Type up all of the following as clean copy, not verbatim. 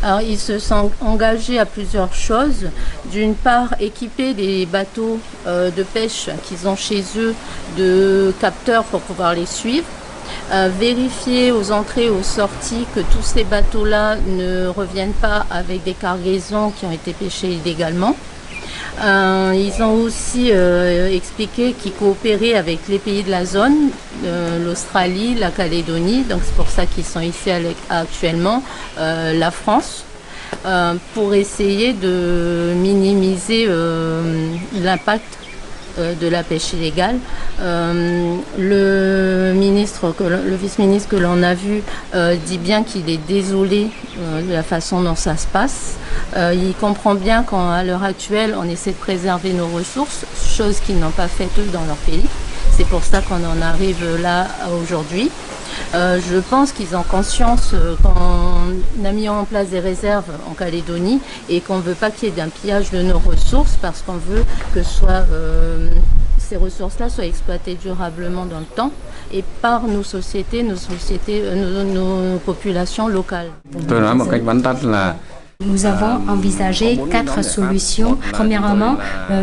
Alors, ils se sont engagés à plusieurs choses. D'une part, équiper des bateaux de pêche qu'ils ont chez eux de capteurs pour pouvoir les suivre. Vérifier aux entrées et aux sorties que tous ces bateaux-là ne reviennent pas avec des cargaisons qui ont été pêchées illégalement. Ils ont aussi expliqué qu'ils coopéraient avec les pays de la zone, l'Australie, la Calédonie, donc c'est pour ça qu'ils sont ici actuellement, la France, pour essayer de minimiser l'impact de la pêche illégale. Le vice-ministre que l'on a vu dit bien qu'il est désolé de la façon dont ça se passe. Il comprend bien qu'à l'heure actuelle, on essaie de préserver nos ressources, chose qu'ils n'ont pas faite eux dans leur pays. C'est pour ça qu'on en arrive là aujourd'hui. Je pense qu'ils ont conscience qu'on a mis en place des réserves en Calédonie et qu'on ne veut pas qu'il y ait d'un pillage de nos ressources parce qu'on veut que ces ressources-là soient exploitées durablement dans le temps et par nos populations locales. Nous avons envisagé 4 solutions. Premièrement,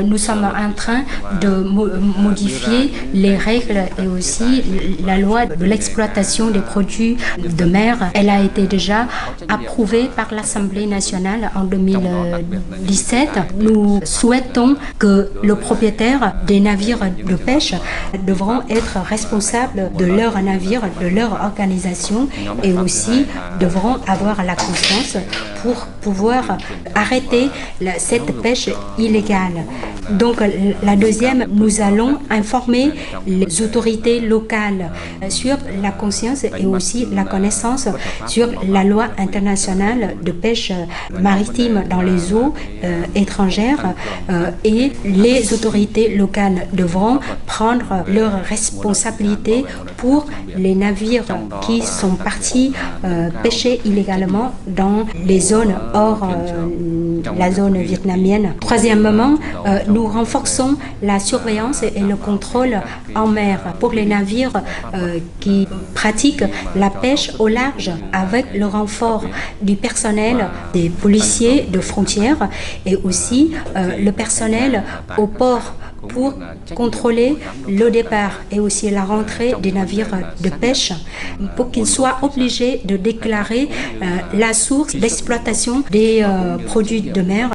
nous sommes en train de modifier les règles et aussi la loi de l'exploitation des produits de mer. Elle a été déjà approuvée par l'Assemblée nationale en 2017. Nous souhaitons que le propriétaire des navires de pêche devront être responsables de leur navire, de leur organisation et aussi devront avoir la confiance pour pouvoir arrêter cette pêche illégale. Donc la deuxième, nous allons informer les autorités locales sur la conscience et aussi la connaissance sur la loi internationale de pêche maritime dans les eaux étrangères et les autorités locales devront prendre leurs responsabilités pour les navires qui sont partis pêcher illégalement dans les zones hors la zone vietnamienne. Troisièmement, nous renforçons la surveillance et le contrôle en mer pour les navires qui pratiquent la pêche au large avec le renfort du personnel des policiers de frontières et aussi le personnel au port pour contrôler le départ et aussi la rentrée des navires de pêche pour qu'ils soient obligés de déclarer la source d'exploitation des produits de mer.